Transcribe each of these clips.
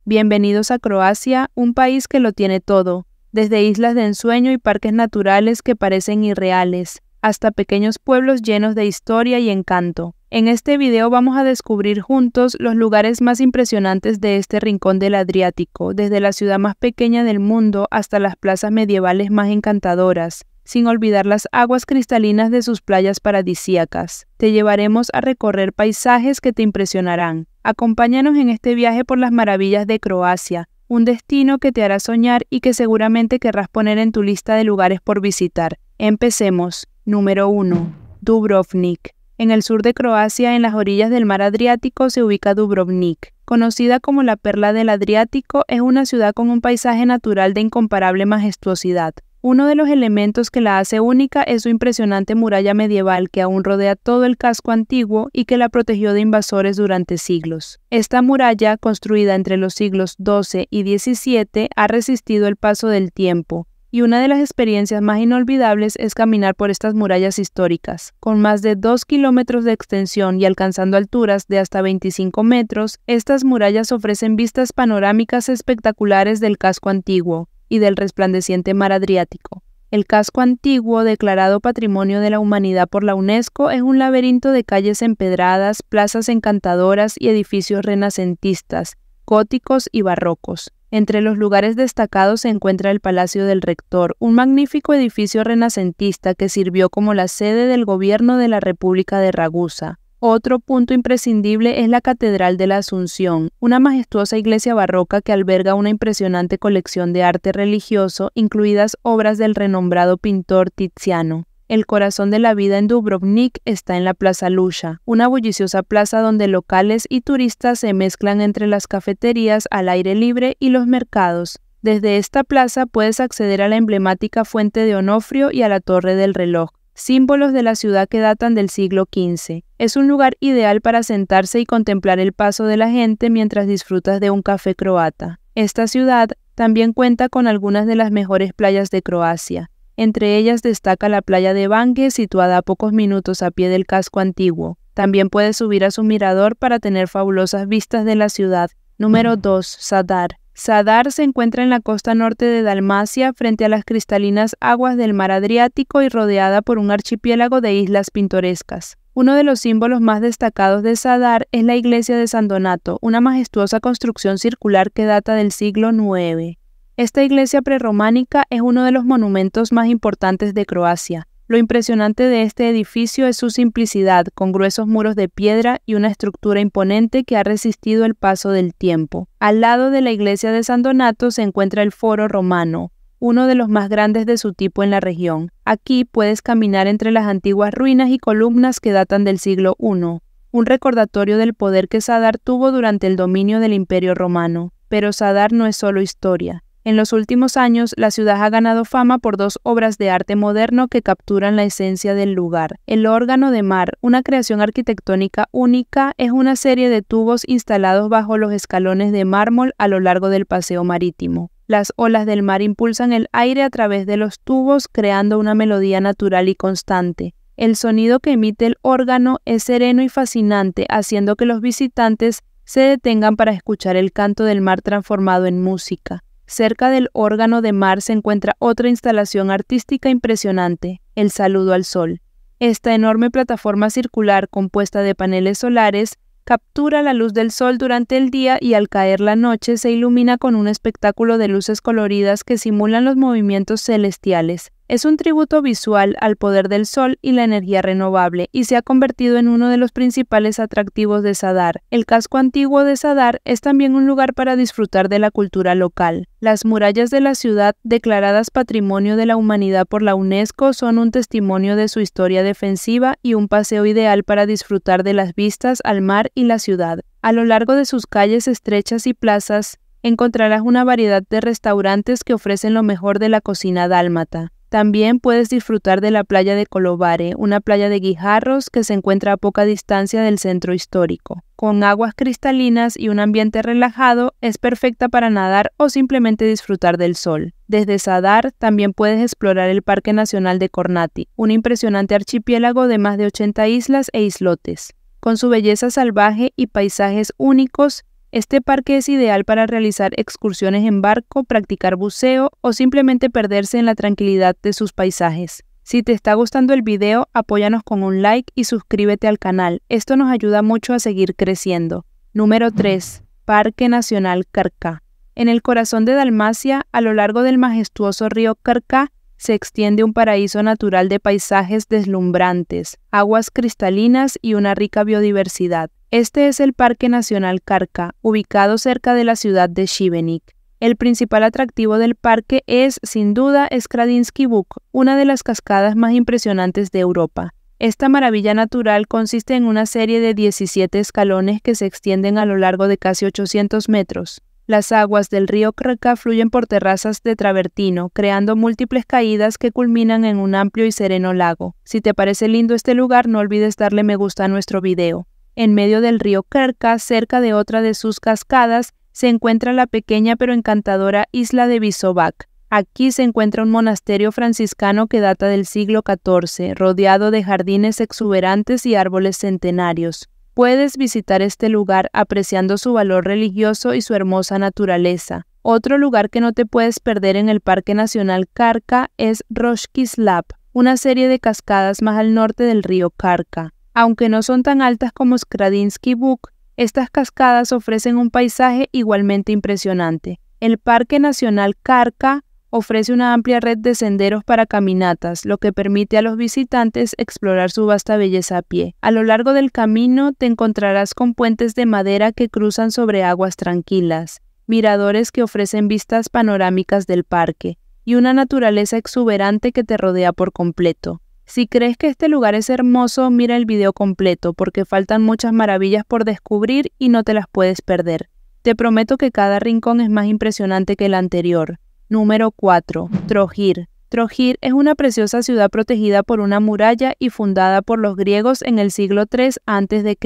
Bienvenidos a Croacia, un país que lo tiene todo, desde islas de ensueño y parques naturales que parecen irreales, hasta pequeños pueblos llenos de historia y encanto. En este video vamos a descubrir juntos los lugares más impresionantes de este rincón del Adriático, desde la ciudad más pequeña del mundo hasta las plazas medievales más encantadoras, sin olvidar las aguas cristalinas de sus playas paradisíacas. Te llevaremos a recorrer paisajes que te impresionarán. Acompáñanos en este viaje por las maravillas de Croacia, un destino que te hará soñar y que seguramente querrás poner en tu lista de lugares por visitar. Empecemos. Número 1. Dubrovnik. En el sur de Croacia, en las orillas del mar Adriático, se ubica Dubrovnik. Conocida como la Perla del Adriático, es una ciudad con un paisaje natural de incomparable majestuosidad. Uno de los elementos que la hace única es su impresionante muralla medieval que aún rodea todo el casco antiguo y que la protegió de invasores durante siglos. Esta muralla, construida entre los siglos XII y XVII, ha resistido el paso del tiempo, y una de las experiencias más inolvidables es caminar por estas murallas históricas. Con más de 2 kilómetros de extensión y alcanzando alturas de hasta 25 metros, estas murallas ofrecen vistas panorámicas espectaculares del casco antiguo y del resplandeciente mar Adriático. El casco antiguo, declarado Patrimonio de la Humanidad por la UNESCO, es un laberinto de calles empedradas, plazas encantadoras y edificios renacentistas, góticos y barrocos. Entre los lugares destacados se encuentra el Palacio del Rector, un magnífico edificio renacentista que sirvió como la sede del gobierno de la República de Ragusa. Otro punto imprescindible es la Catedral de la Asunción, una majestuosa iglesia barroca que alberga una impresionante colección de arte religioso, incluidas obras del renombrado pintor Tiziano. El corazón de la vida en Dubrovnik está en la Plaza Luja, una bulliciosa plaza donde locales y turistas se mezclan entre las cafeterías al aire libre y los mercados. Desde esta plaza puedes acceder a la emblemática Fuente de Onofrio y a la Torre del Reloj, símbolos de la ciudad que datan del siglo XV. Es un lugar ideal para sentarse y contemplar el paso de la gente mientras disfrutas de un café croata. Esta ciudad también cuenta con algunas de las mejores playas de Croacia. Entre ellas destaca la playa de Bange, situada a pocos minutos a pie del casco antiguo. También puedes subir a su mirador para tener fabulosas vistas de la ciudad. Número 2. Zadar. Zadar se encuentra en la costa norte de Dalmacia, frente a las cristalinas aguas del mar Adriático y rodeada por un archipiélago de islas pintorescas. Uno de los símbolos más destacados de Zadar es la iglesia de San Donato, una majestuosa construcción circular que data del siglo IX. Esta iglesia prerrománica es uno de los monumentos más importantes de Croacia. Lo impresionante de este edificio es su simplicidad, con gruesos muros de piedra y una estructura imponente que ha resistido el paso del tiempo. Al lado de la iglesia de San Donato se encuentra el Foro Romano, uno de los más grandes de su tipo en la región. Aquí puedes caminar entre las antiguas ruinas y columnas que datan del siglo I, un recordatorio del poder que Zadar tuvo durante el dominio del Imperio Romano. Pero Zadar no es solo historia. En los últimos años, la ciudad ha ganado fama por dos obras de arte moderno que capturan la esencia del lugar. El Órgano de Mar, una creación arquitectónica única, es una serie de tubos instalados bajo los escalones de mármol a lo largo del paseo marítimo. Las olas del mar impulsan el aire a través de los tubos, creando una melodía natural y constante. El sonido que emite el órgano es sereno y fascinante, haciendo que los visitantes se detengan para escuchar el canto del mar transformado en música. Cerca del Órgano de Mar se encuentra otra instalación artística impresionante, el Saludo al Sol. Esta enorme plataforma circular compuesta de paneles solares captura la luz del sol durante el día y al caer la noche se ilumina con un espectáculo de luces coloridas que simulan los movimientos celestiales. Es un tributo visual al poder del sol y la energía renovable y se ha convertido en uno de los principales atractivos de Zadar. El casco antiguo de Zadar es también un lugar para disfrutar de la cultura local. Las murallas de la ciudad, declaradas Patrimonio de la Humanidad por la UNESCO, son un testimonio de su historia defensiva y un paseo ideal para disfrutar de las vistas al mar y la ciudad. A lo largo de sus calles estrechas y plazas, encontrarás una variedad de restaurantes que ofrecen lo mejor de la cocina dálmata. También puedes disfrutar de la playa de Kolovare, una playa de guijarros que se encuentra a poca distancia del centro histórico. Con aguas cristalinas y un ambiente relajado, es perfecta para nadar o simplemente disfrutar del sol. Desde Zadar también puedes explorar el Parque Nacional de Kornati, un impresionante archipiélago de más de 80 islas e islotes. Con su belleza salvaje y paisajes únicos, Este parque es ideal para realizar excursiones en barco, practicar buceo o simplemente perderse en la tranquilidad de sus paisajes. Si te está gustando el video, apóyanos con un like y suscríbete al canal. Esto nos ayuda mucho a seguir creciendo. Número 3. Parque Nacional Krka. En el corazón de Dalmacia, a lo largo del majestuoso río Krka, se extiende un paraíso natural de paisajes deslumbrantes, aguas cristalinas y una rica biodiversidad. Este es el Parque Nacional Krka, ubicado cerca de la ciudad de Šibenik. El principal atractivo del parque es, sin duda, Skradinsky Buk, una de las cascadas más impresionantes de Europa. Esta maravilla natural consiste en una serie de 17 escalones que se extienden a lo largo de casi 800 metros. Las aguas del río Krka fluyen por terrazas de travertino, creando múltiples caídas que culminan en un amplio y sereno lago. Si te parece lindo este lugar, no olvides darle me gusta a nuestro video. En medio del río Krka, cerca de otra de sus cascadas, se encuentra la pequeña pero encantadora isla de Visovac. Aquí se encuentra un monasterio franciscano que data del siglo XIV, rodeado de jardines exuberantes y árboles centenarios. Puedes visitar este lugar apreciando su valor religioso y su hermosa naturaleza. Otro lugar que no te puedes perder en el Parque Nacional Krka es Roshki Slap, una serie de cascadas más al norte del río Krka. Aunque no son tan altas como Skradinsky Buk, estas cascadas ofrecen un paisaje igualmente impresionante. El Parque Nacional Krka ofrece una amplia red de senderos para caminatas, lo que permite a los visitantes explorar su vasta belleza a pie. A lo largo del camino te encontrarás con puentes de madera que cruzan sobre aguas tranquilas, miradores que ofrecen vistas panorámicas del parque, y una naturaleza exuberante que te rodea por completo. Si crees que este lugar es hermoso, mira el video completo, porque faltan muchas maravillas por descubrir y no te las puedes perder. Te prometo que cada rincón es más impresionante que el anterior. Número 4. Trogir. Trogir es una preciosa ciudad protegida por una muralla y fundada por los griegos en el siglo III a.C.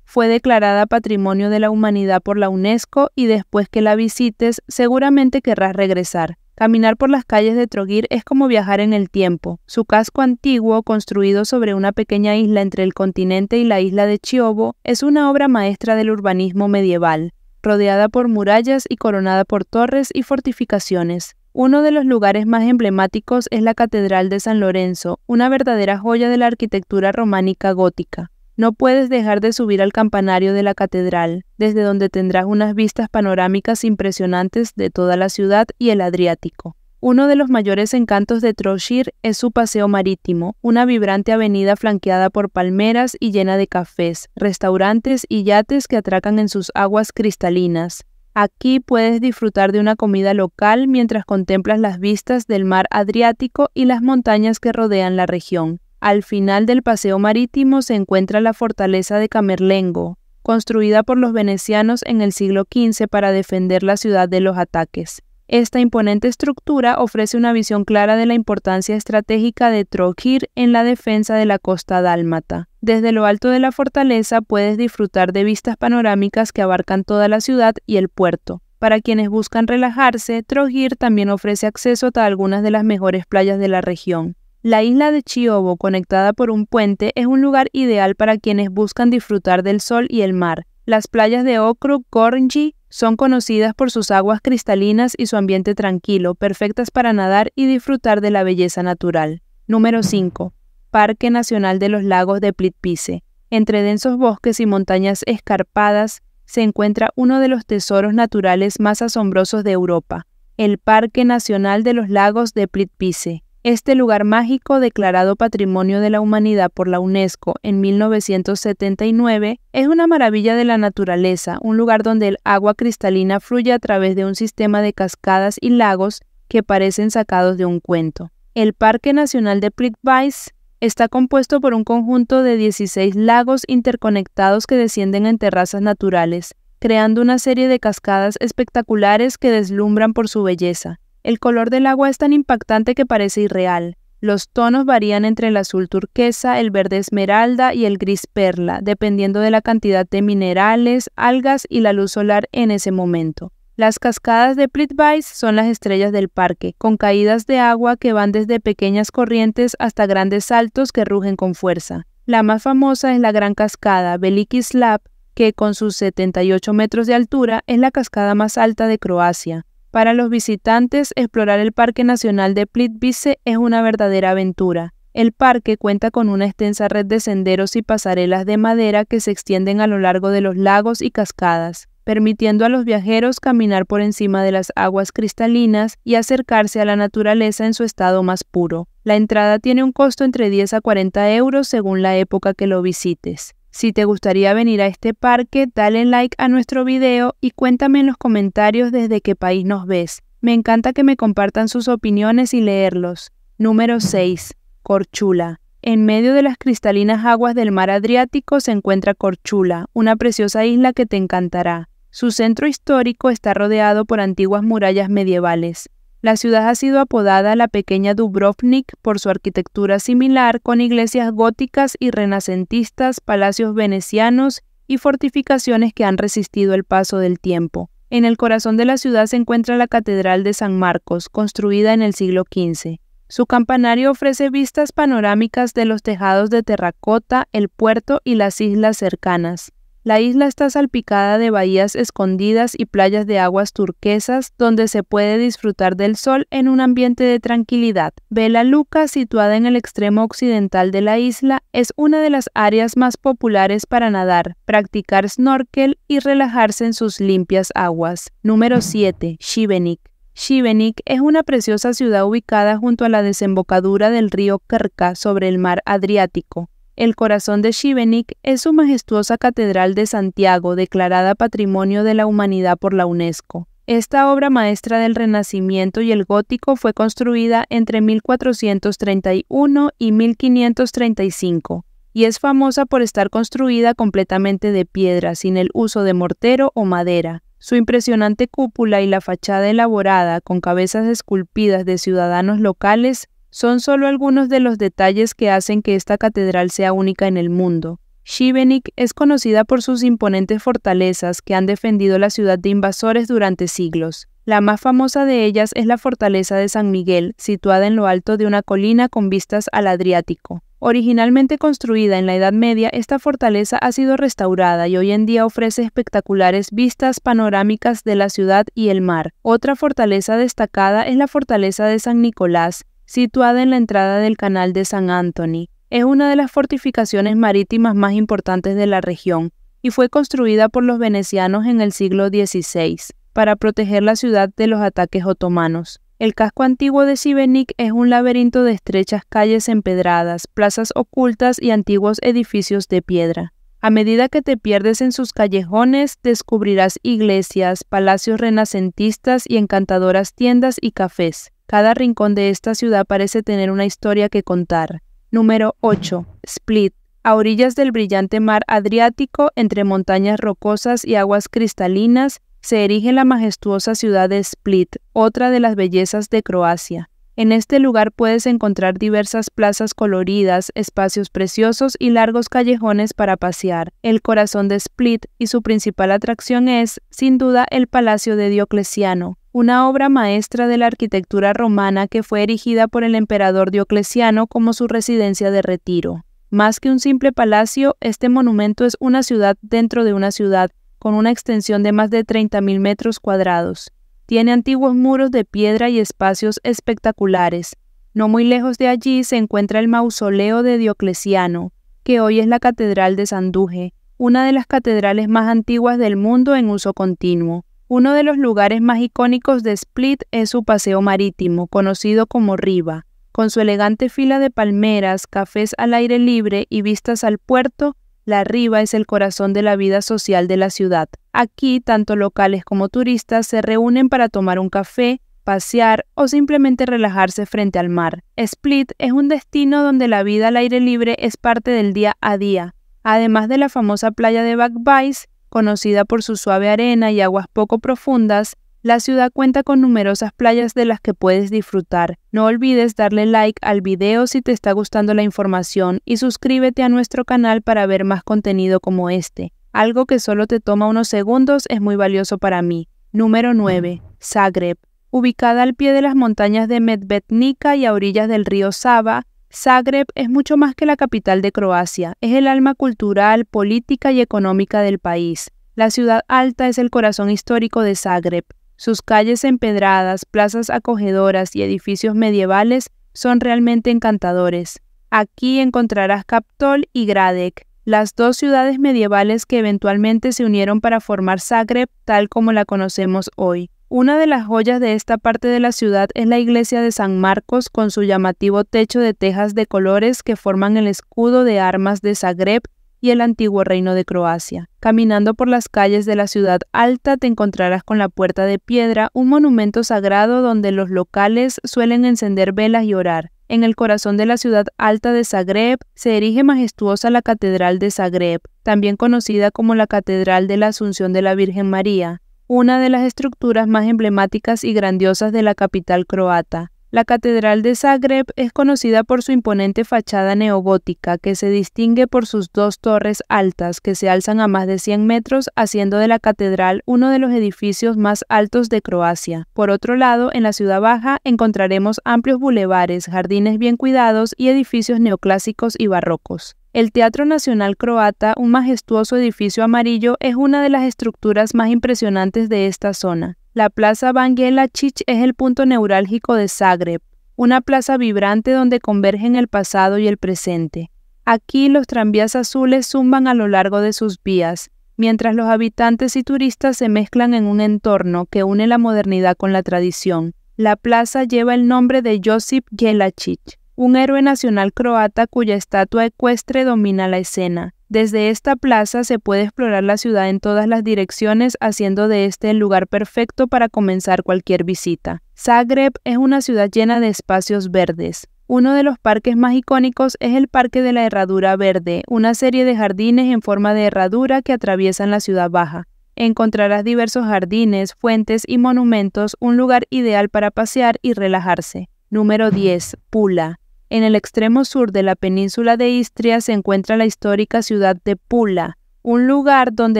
Fue declarada Patrimonio de la Humanidad por la UNESCO y después que la visites, seguramente querrás regresar. Caminar por las calles de Trogir es como viajar en el tiempo. Su casco antiguo, construido sobre una pequeña isla entre el continente y la isla de Chiobo, es una obra maestra del urbanismo medieval, rodeada por murallas y coronada por torres y fortificaciones. Uno de los lugares más emblemáticos es la Catedral de San Lorenzo, una verdadera joya de la arquitectura románica gótica. No puedes dejar de subir al campanario de la catedral, desde donde tendrás unas vistas panorámicas impresionantes de toda la ciudad y el Adriático. Uno de los mayores encantos de Trogir es su paseo marítimo, una vibrante avenida flanqueada por palmeras y llena de cafés, restaurantes y yates que atracan en sus aguas cristalinas. Aquí puedes disfrutar de una comida local mientras contemplas las vistas del mar Adriático y las montañas que rodean la región. Al final del paseo marítimo se encuentra la fortaleza de Camerlengo, construida por los venecianos en el siglo XV para defender la ciudad de los ataques. Esta imponente estructura ofrece una visión clara de la importancia estratégica de Trogir en la defensa de la costa dálmata. Desde lo alto de la fortaleza puedes disfrutar de vistas panorámicas que abarcan toda la ciudad y el puerto. Para quienes buscan relajarse, Trogir también ofrece acceso a algunas de las mejores playas de la región. La isla de Chiobo, conectada por un puente, es un lugar ideal para quienes buscan disfrutar del sol y el mar. Las playas de Okrug Gornji son conocidas por sus aguas cristalinas y su ambiente tranquilo, perfectas para nadar y disfrutar de la belleza natural. Número 5. Parque Nacional de los Lagos de Plitvice. Entre densos bosques y montañas escarpadas se encuentra uno de los tesoros naturales más asombrosos de Europa, el Parque Nacional de los Lagos de Plitvice. Este lugar mágico, declarado Patrimonio de la Humanidad por la UNESCO en 1979, es una maravilla de la naturaleza, un lugar donde el agua cristalina fluye a través de un sistema de cascadas y lagos que parecen sacados de un cuento. El Parque Nacional de Plitvice está compuesto por un conjunto de 16 lagos interconectados que descienden en terrazas naturales, creando una serie de cascadas espectaculares que deslumbran por su belleza. El color del agua es tan impactante que parece irreal. Los tonos varían entre el azul turquesa, el verde esmeralda y el gris perla, dependiendo de la cantidad de minerales, algas y la luz solar en ese momento. Las cascadas de Plitvice son las estrellas del parque, con caídas de agua que van desde pequeñas corrientes hasta grandes saltos que rugen con fuerza. La más famosa es la gran cascada Veliki Slap, que con sus 78 metros de altura es la cascada más alta de Croacia. Para los visitantes, explorar el Parque Nacional de Plitvice es una verdadera aventura. El parque cuenta con una extensa red de senderos y pasarelas de madera que se extienden a lo largo de los lagos y cascadas, permitiendo a los viajeros caminar por encima de las aguas cristalinas y acercarse a la naturaleza en su estado más puro. La entrada tiene un costo entre 10 a 40 euros según la época que lo visites. Si te gustaría venir a este parque, dale like a nuestro video y cuéntame en los comentarios desde qué país nos ves. Me encanta que me compartan sus opiniones y leerlos. Número 6. Korčula. En medio de las cristalinas aguas del mar Adriático se encuentra Korčula, una preciosa isla que te encantará. Su centro histórico está rodeado por antiguas murallas medievales. La ciudad ha sido apodada la pequeña Dubrovnik por su arquitectura similar, con iglesias góticas y renacentistas, palacios venecianos y fortificaciones que han resistido el paso del tiempo. En el corazón de la ciudad se encuentra la Catedral de San Marcos, construida en el siglo XV. Su campanario ofrece vistas panorámicas de los tejados de terracota, el puerto y las islas cercanas. La isla está salpicada de bahías escondidas y playas de aguas turquesas donde se puede disfrutar del sol en un ambiente de tranquilidad. Vela Luka, situada en el extremo occidental de la isla, es una de las áreas más populares para nadar, practicar snorkel y relajarse en sus limpias aguas. Número 7. Šibenik. Šibenik es una preciosa ciudad ubicada junto a la desembocadura del río Krka sobre el mar Adriático. El corazón de Šibenik es su majestuosa Catedral de Santiago, declarada Patrimonio de la Humanidad por la UNESCO. Esta obra maestra del Renacimiento y el Gótico fue construida entre 1431 y 1535 y es famosa por estar construida completamente de piedra, sin el uso de mortero o madera. Su impresionante cúpula y la fachada elaborada con cabezas esculpidas de ciudadanos locales son solo algunos de los detalles que hacen que esta catedral sea única en el mundo. Šibenik es conocida por sus imponentes fortalezas que han defendido la ciudad de invasores durante siglos. La más famosa de ellas es la fortaleza de San Miguel, situada en lo alto de una colina con vistas al Adriático. Originalmente construida en la Edad Media, esta fortaleza ha sido restaurada y hoy en día ofrece espectaculares vistas panorámicas de la ciudad y el mar. Otra fortaleza destacada es la fortaleza de San Nicolás, situada en la entrada del canal de San Anthony. Es una de las fortificaciones marítimas más importantes de la región y fue construida por los venecianos en el siglo XVI para proteger la ciudad de los ataques otomanos. El casco antiguo de Šibenik es un laberinto de estrechas calles empedradas, plazas ocultas y antiguos edificios de piedra. A medida que te pierdes en sus callejones, descubrirás iglesias, palacios renacentistas y encantadoras tiendas y cafés. Cada rincón de esta ciudad parece tener una historia que contar. Número 8. Split. A orillas del brillante mar Adriático, entre montañas rocosas y aguas cristalinas, se erige la majestuosa ciudad de Split, otra de las bellezas de Croacia. En este lugar puedes encontrar diversas plazas coloridas, espacios preciosos y largos callejones para pasear. El corazón de Split y su principal atracción es, sin duda, el Palacio de Diocleciano, una obra maestra de la arquitectura romana que fue erigida por el emperador Diocleciano como su residencia de retiro. Más que un simple palacio, este monumento es una ciudad dentro de una ciudad, con una extensión de más de 30.000 metros cuadrados. Tiene antiguos muros de piedra y espacios espectaculares. No muy lejos de allí se encuentra el mausoleo de Diocleciano, que hoy es la Catedral de Sanduje, una de las catedrales más antiguas del mundo en uso continuo. Uno de los lugares más icónicos de Split es su paseo marítimo, conocido como Riva. Con su elegante fila de palmeras, cafés al aire libre y vistas al puerto, la Riva es el corazón de la vida social de la ciudad. Aquí, tanto locales como turistas se reúnen para tomar un café, pasear o simplemente relajarse frente al mar. Split es un destino donde la vida al aire libre es parte del día a día. Además de la famosa playa de Bakbais, conocida por su suave arena y aguas poco profundas, la ciudad cuenta con numerosas playas de las que puedes disfrutar. No olvides darle like al video si te está gustando la información y suscríbete a nuestro canal para ver más contenido como este. Algo que solo te toma unos segundos es muy valioso para mí. Número 9. Zagreb. Ubicada al pie de las montañas de Medvednica y a orillas del río Sava, Zagreb es mucho más que la capital de Croacia, es el alma cultural, política y económica del país. La ciudad alta es el corazón histórico de Zagreb. Sus calles empedradas, plazas acogedoras y edificios medievales son realmente encantadores. Aquí encontrarás Kaptol y Gradec, las dos ciudades medievales que eventualmente se unieron para formar Zagreb tal como la conocemos hoy. Una de las joyas de esta parte de la ciudad es la iglesia de San Marcos con su llamativo techo de tejas de colores que forman el escudo de armas de Zagreb y el antiguo reino de Croacia. Caminando por las calles de la ciudad alta te encontrarás con la Puerta de Piedra, un monumento sagrado donde los locales suelen encender velas y orar. En el corazón de la ciudad alta de Zagreb se erige majestuosa la Catedral de Zagreb, también conocida como la Catedral de la Asunción de la Virgen María, una de las estructuras más emblemáticas y grandiosas de la capital croata. La Catedral de Zagreb es conocida por su imponente fachada neogótica, que se distingue por sus dos torres altas que se alzan a más de 100 metros, haciendo de la catedral uno de los edificios más altos de Croacia. Por otro lado, en la ciudad baja encontraremos amplios bulevares, jardines bien cuidados y edificios neoclásicos y barrocos. El Teatro Nacional Croata, un majestuoso edificio amarillo, es una de las estructuras más impresionantes de esta zona. La Plaza Ban Jelačić es el punto neurálgico de Zagreb, una plaza vibrante donde convergen el pasado y el presente. Aquí los tranvías azules zumban a lo largo de sus vías, mientras los habitantes y turistas se mezclan en un entorno que une la modernidad con la tradición. La plaza lleva el nombre de Josip Jelačić, un héroe nacional croata cuya estatua ecuestre domina la escena. Desde esta plaza se puede explorar la ciudad en todas las direcciones, haciendo de este el lugar perfecto para comenzar cualquier visita. Zagreb es una ciudad llena de espacios verdes. Uno de los parques más icónicos es el Parque de la Herradura Verde, una serie de jardines en forma de herradura que atraviesan la ciudad baja. Encontrarás diversos jardines, fuentes y monumentos, un lugar ideal para pasear y relajarse. Número 10. Pula. En el extremo sur de la península de Istria se encuentra la histórica ciudad de Pula, un lugar donde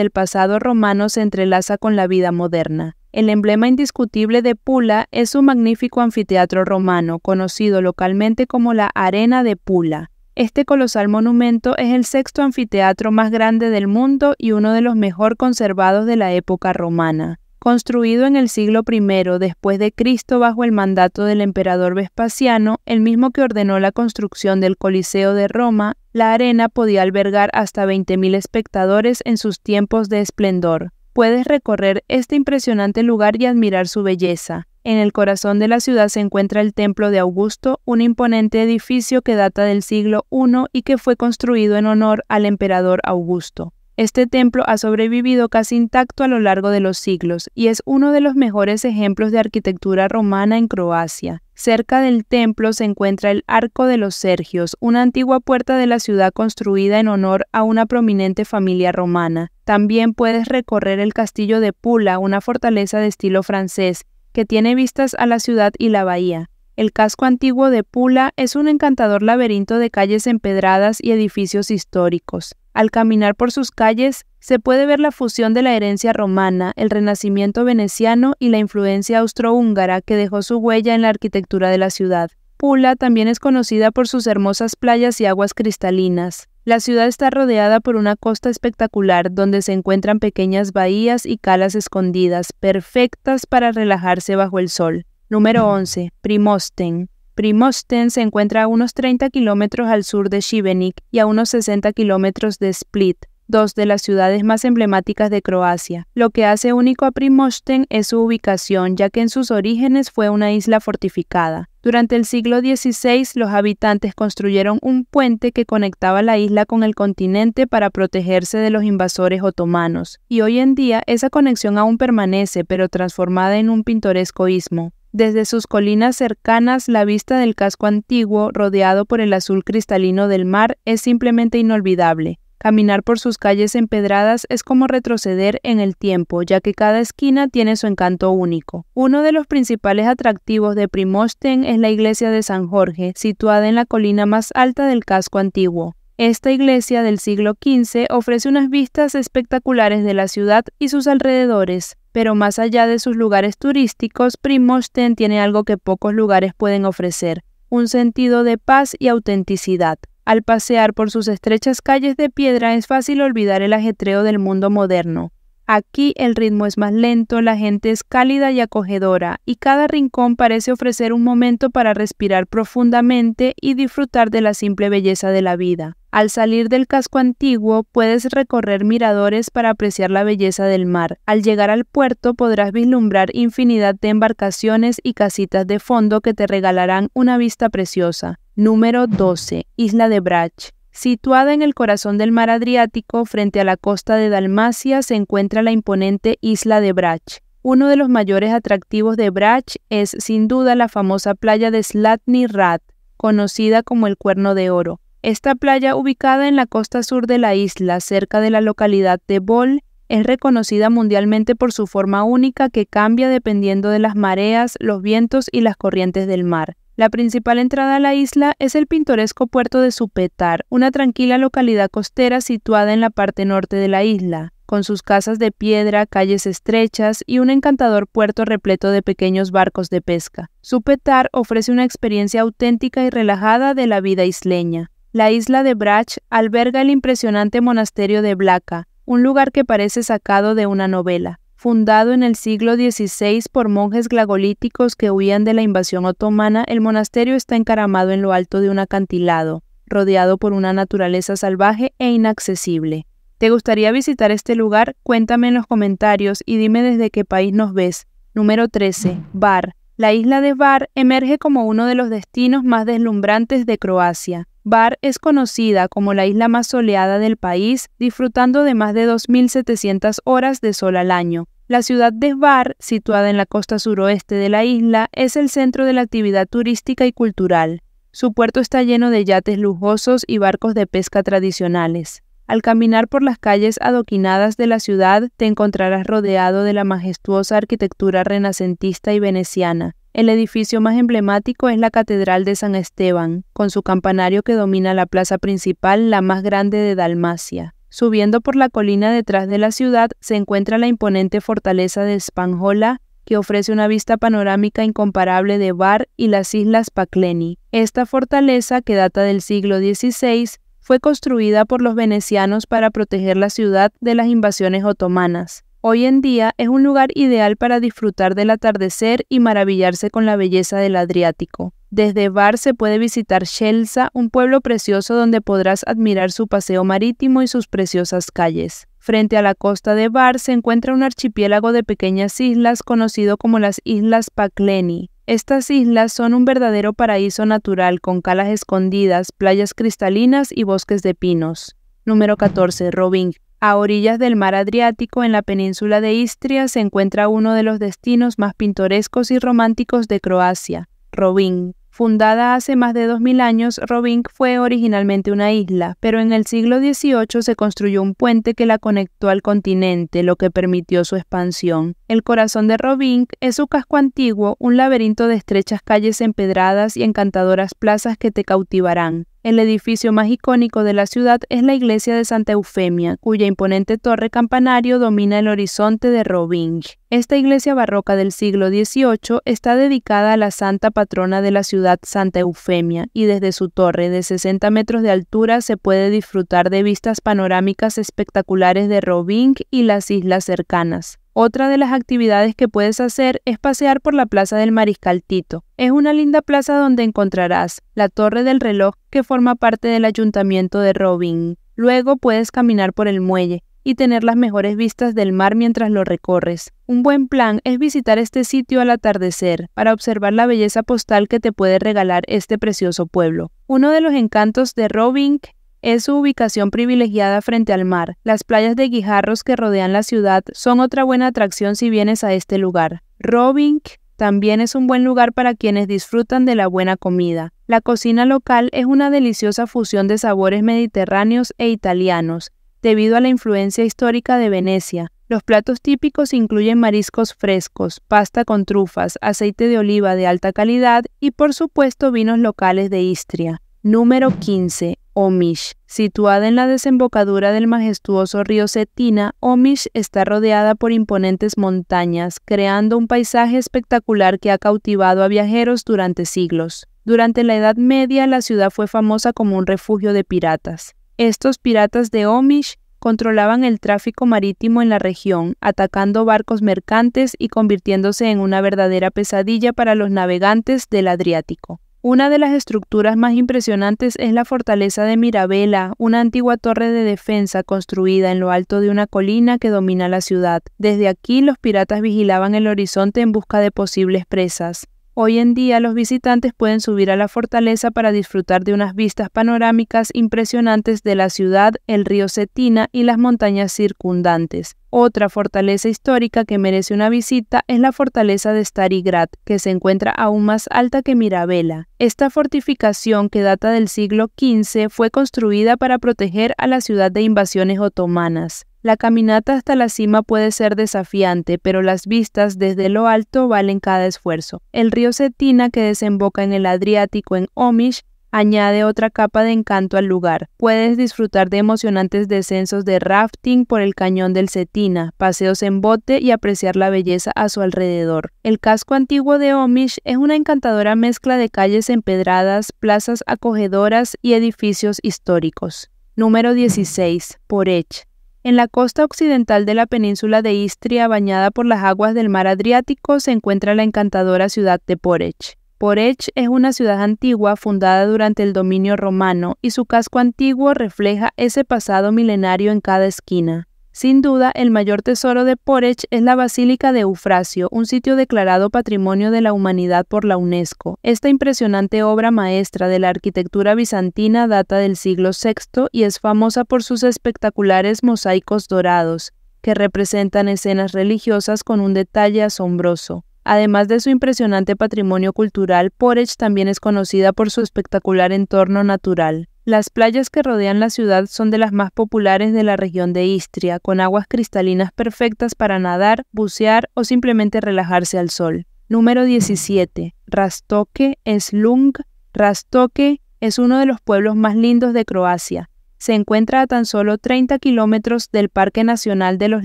el pasado romano se entrelaza con la vida moderna. El emblema indiscutible de Pula es su magnífico anfiteatro romano, conocido localmente como la Arena de Pula. Este colosal monumento es el sexto anfiteatro más grande del mundo y uno de los mejor conservados de la época romana. Construido en el siglo I después de Cristo bajo el mandato del emperador Vespasiano, el mismo que ordenó la construcción del Coliseo de Roma, la arena podía albergar hasta 20.000 espectadores en sus tiempos de esplendor. Puedes recorrer este impresionante lugar y admirar su belleza. En el corazón de la ciudad se encuentra el Templo de Augusto, un imponente edificio que data del siglo I y que fue construido en honor al emperador Augusto. Este templo ha sobrevivido casi intacto a lo largo de los siglos y es uno de los mejores ejemplos de arquitectura romana en Croacia. Cerca del templo se encuentra el Arco de los Sergios, una antigua puerta de la ciudad construida en honor a una prominente familia romana. También puedes recorrer el Castillo de Pula, una fortaleza de estilo francés, que tiene vistas a la ciudad y la bahía. El casco antiguo de Pula es un encantador laberinto de calles empedradas y edificios históricos. Al caminar por sus calles, se puede ver la fusión de la herencia romana, el renacimiento veneciano y la influencia austrohúngara que dejó su huella en la arquitectura de la ciudad. Pula también es conocida por sus hermosas playas y aguas cristalinas. La ciudad está rodeada por una costa espectacular donde se encuentran pequeñas bahías y calas escondidas, perfectas para relajarse bajo el sol. Número 11. Primosten. Primosten se encuentra a unos 30 kilómetros al sur de Šibenik y a unos 60 kilómetros de Split, dos de las ciudades más emblemáticas de Croacia. Lo que hace único a Primosten es su ubicación, ya que en sus orígenes fue una isla fortificada. Durante el siglo XVI, los habitantes construyeron un puente que conectaba la isla con el continente para protegerse de los invasores otomanos, y hoy en día esa conexión aún permanece, pero transformada en un pintoresco istmo. Desde sus colinas cercanas, la vista del casco antiguo, rodeado por el azul cristalino del mar, es simplemente inolvidable. Caminar por sus calles empedradas es como retroceder en el tiempo, ya que cada esquina tiene su encanto único. Uno de los principales atractivos de Primosten es la iglesia de San Jorge, situada en la colina más alta del casco antiguo. Esta iglesia del siglo XV ofrece unas vistas espectaculares de la ciudad y sus alrededores, pero más allá de sus lugares turísticos, Primosten tiene algo que pocos lugares pueden ofrecer: un sentido de paz y autenticidad. Al pasear por sus estrechas calles de piedra es fácil olvidar el ajetreo del mundo moderno. Aquí el ritmo es más lento, la gente es cálida y acogedora, y cada rincón parece ofrecer un momento para respirar profundamente y disfrutar de la simple belleza de la vida. Al salir del casco antiguo, puedes recorrer miradores para apreciar la belleza del mar. Al llegar al puerto, podrás vislumbrar infinidad de embarcaciones y casitas de fondo que te regalarán una vista preciosa. Número 12. Isla de Brač. Situada en el corazón del mar Adriático, frente a la costa de Dalmacia, se encuentra la imponente isla de Brač. Uno de los mayores atractivos de Brač es, sin duda, la famosa playa de Zlatni Rat, conocida como el Cuerno de Oro. Esta playa, ubicada en la costa sur de la isla, cerca de la localidad de Bol, es reconocida mundialmente por su forma única que cambia dependiendo de las mareas, los vientos y las corrientes del mar. La principal entrada a la isla es el pintoresco puerto de Supetar, una tranquila localidad costera situada en la parte norte de la isla, con sus casas de piedra, calles estrechas y un encantador puerto repleto de pequeños barcos de pesca. Supetar ofrece una experiencia auténtica y relajada de la vida isleña. La isla de Brač alberga el impresionante monasterio de Blaca, un lugar que parece sacado de una novela. Fundado en el siglo XVI por monjes glagolíticos que huían de la invasión otomana, el monasterio está encaramado en lo alto de un acantilado, rodeado por una naturaleza salvaje e inaccesible. ¿Te gustaría visitar este lugar? Cuéntame en los comentarios y dime desde qué país nos ves. Número 13. Bar. La isla de Bar emerge como uno de los destinos más deslumbrantes de Croacia. Bar es conocida como la isla más soleada del país, disfrutando de más de 2.700 horas de sol al año. La ciudad de Bar, situada en la costa suroeste de la isla, es el centro de la actividad turística y cultural. Su puerto está lleno de yates lujosos y barcos de pesca tradicionales. Al caminar por las calles adoquinadas de la ciudad, te encontrarás rodeado de la majestuosa arquitectura renacentista y veneciana. El edificio más emblemático es la Catedral de San Esteban, con su campanario que domina la plaza principal, la más grande de Dalmacia. Subiendo por la colina detrás de la ciudad se encuentra la imponente fortaleza de Spanhola, que ofrece una vista panorámica incomparable de Bar y las islas Pakleni. Esta fortaleza, que data del siglo XVI, fue construida por los venecianos para proteger la ciudad de las invasiones otomanas. Hoy en día es un lugar ideal para disfrutar del atardecer y maravillarse con la belleza del Adriático. Desde Bar se puede visitar Shelza, un pueblo precioso donde podrás admirar su paseo marítimo y sus preciosas calles. Frente a la costa de Bar se encuentra un archipiélago de pequeñas islas conocido como las Islas Pakleni. Estas islas son un verdadero paraíso natural con calas escondidas, playas cristalinas y bosques de pinos. Número 14. Rovinj. A orillas del mar Adriático, en la península de Istria, se encuentra uno de los destinos más pintorescos y románticos de Croacia, Rovinj. Fundada hace más de 2000 años, Rovinj fue originalmente una isla, pero en el siglo XVIII se construyó un puente que la conectó al continente, lo que permitió su expansión. El corazón de Rovinj es su casco antiguo, un laberinto de estrechas calles empedradas y encantadoras plazas que te cautivarán. El edificio más icónico de la ciudad es la iglesia de Santa Eufemia, cuya imponente torre campanario domina el horizonte de Rovinj. Esta iglesia barroca del siglo XVIII está dedicada a la santa patrona de la ciudad, Santa Eufemia, y desde su torre de 60 metros de altura se puede disfrutar de vistas panorámicas espectaculares de Rovinj y las islas cercanas. Otra de las actividades que puedes hacer es pasear por la Plaza del Mariscal Tito. Es una linda plaza donde encontrarás la Torre del Reloj, que forma parte del Ayuntamiento de Rovinj. Luego puedes caminar por el muelle y tener las mejores vistas del mar mientras lo recorres. Un buen plan es visitar este sitio al atardecer para observar la belleza postal que te puede regalar este precioso pueblo. Uno de los encantos de Rovinj es su ubicación privilegiada frente al mar. Las playas de guijarros que rodean la ciudad son otra buena atracción si vienes a este lugar. Rovinj también es un buen lugar para quienes disfrutan de la buena comida. La cocina local es una deliciosa fusión de sabores mediterráneos e italianos, debido a la influencia histórica de Venecia. Los platos típicos incluyen mariscos frescos, pasta con trufas, aceite de oliva de alta calidad y, por supuesto, vinos locales de Istria. Número 15. Omiš. Situada en la desembocadura del majestuoso río Cetina, Omiš está rodeada por imponentes montañas, creando un paisaje espectacular que ha cautivado a viajeros durante siglos. Durante la Edad Media, la ciudad fue famosa como un refugio de piratas. Estos piratas de Omiš controlaban el tráfico marítimo en la región, atacando barcos mercantes y convirtiéndose en una verdadera pesadilla para los navegantes del Adriático. Una de las estructuras más impresionantes es la fortaleza de Mirabela, una antigua torre de defensa construida en lo alto de una colina que domina la ciudad. Desde aquí, los piratas vigilaban el horizonte en busca de posibles presas. Hoy en día, los visitantes pueden subir a la fortaleza para disfrutar de unas vistas panorámicas impresionantes de la ciudad, el río Cetina y las montañas circundantes. Otra fortaleza histórica que merece una visita es la fortaleza de Stari Grad, que se encuentra aún más alta que Mirabela. Esta fortificación, que data del siglo XV, fue construida para proteger a la ciudad de invasiones otomanas. La caminata hasta la cima puede ser desafiante, pero las vistas desde lo alto valen cada esfuerzo. El río Cetina, que desemboca en el Adriático en Omiš, añade otra capa de encanto al lugar. Puedes disfrutar de emocionantes descensos de rafting por el cañón del Cetina, paseos en bote y apreciar la belleza a su alrededor. El casco antiguo de Omiš es una encantadora mezcla de calles empedradas, plazas acogedoras y edificios históricos. Número 16. Poreč. En la costa occidental de la península de Istria, bañada por las aguas del mar Adriático, se encuentra la encantadora ciudad de Poreč. Poreč es una ciudad antigua fundada durante el dominio romano y su casco antiguo refleja ese pasado milenario en cada esquina. Sin duda, el mayor tesoro de Poreč es la Basílica de Eufrasio, un sitio declarado Patrimonio de la Humanidad por la UNESCO. Esta impresionante obra maestra de la arquitectura bizantina data del siglo VI y es famosa por sus espectaculares mosaicos dorados, que representan escenas religiosas con un detalle asombroso. Además de su impresionante patrimonio cultural, Poreč también es conocida por su espectacular entorno natural. Las playas que rodean la ciudad son de las más populares de la región de Istria, con aguas cristalinas perfectas para nadar, bucear o simplemente relajarse al sol. Número 17. Rastoke Slung. Rastoke es uno de los pueblos más lindos de Croacia. Se encuentra a tan solo 30 kilómetros del Parque Nacional de los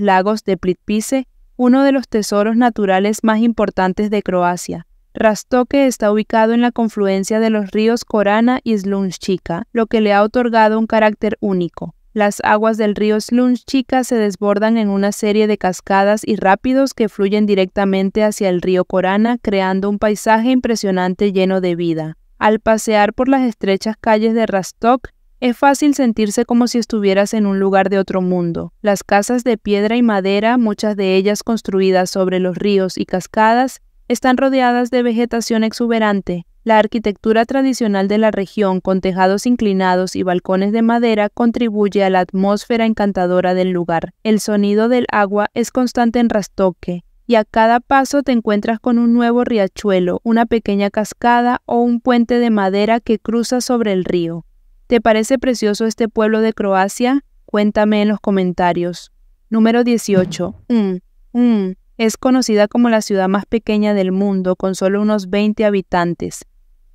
Lagos de Plitvice, uno de los tesoros naturales más importantes de Croacia. Rastoke está ubicado en la confluencia de los ríos Korana y Slunjščica, lo que le ha otorgado un carácter único. Las aguas del río Slunjščica se desbordan en una serie de cascadas y rápidos que fluyen directamente hacia el río Korana, creando un paisaje impresionante lleno de vida. Al pasear por las estrechas calles de Rastok, es fácil sentirse como si estuvieras en un lugar de otro mundo. Las casas de piedra y madera, muchas de ellas construidas sobre los ríos y cascadas, están rodeadas de vegetación exuberante. La arquitectura tradicional de la región, con tejados inclinados y balcones de madera, contribuye a la atmósfera encantadora del lugar. El sonido del agua es constante en Rastoke, y a cada paso te encuentras con un nuevo riachuelo, una pequeña cascada o un puente de madera que cruza sobre el río. ¿Te parece precioso este pueblo de Croacia? Cuéntame en los comentarios. Número 18. Es conocida como la ciudad más pequeña del mundo, con solo unos 20 habitantes.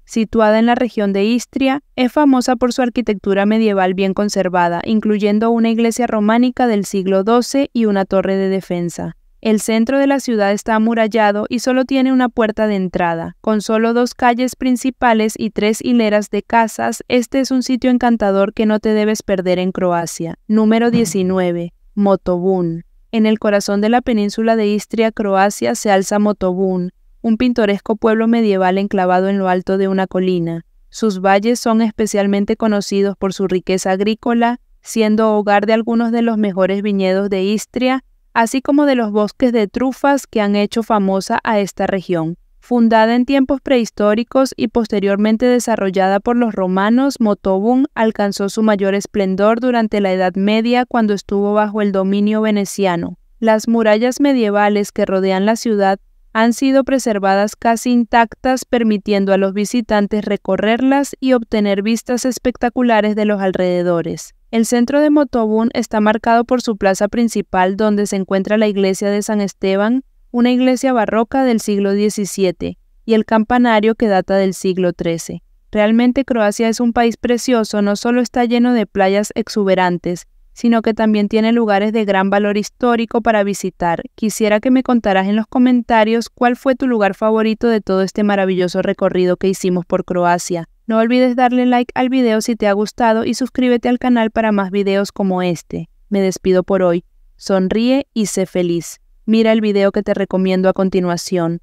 Situada en la región de Istria, es famosa por su arquitectura medieval bien conservada, incluyendo una iglesia románica del siglo XII y una torre de defensa. El centro de la ciudad está amurallado y solo tiene una puerta de entrada. Con solo 2 calles principales y 3 hileras de casas, este es un sitio encantador que no te debes perder en Croacia. Número 19. Motovun. En el corazón de la península de Istria, Croacia, se alza Motovun, un pintoresco pueblo medieval enclavado en lo alto de una colina. Sus valles son especialmente conocidos por su riqueza agrícola, siendo hogar de algunos de los mejores viñedos de Istria, así como de los bosques de trufas que han hecho famosa a esta región. Fundada en tiempos prehistóricos y posteriormente desarrollada por los romanos, Motovun alcanzó su mayor esplendor durante la Edad Media cuando estuvo bajo el dominio veneciano. Las murallas medievales que rodean la ciudad han sido preservadas casi intactas, permitiendo a los visitantes recorrerlas y obtener vistas espectaculares de los alrededores. El centro de Motovun está marcado por su plaza principal, donde se encuentra la iglesia de San Esteban, una iglesia barroca del siglo XVII, y el campanario que data del siglo XIII. Realmente Croacia es un país precioso, no solo está lleno de playas exuberantes, sino que también tiene lugares de gran valor histórico para visitar. Quisiera que me contaras en los comentarios cuál fue tu lugar favorito de todo este maravilloso recorrido que hicimos por Croacia. No olvides darle like al video si te ha gustado y suscríbete al canal para más videos como este. Me despido por hoy. Sonríe y sé feliz. Mira el video que te recomiendo a continuación.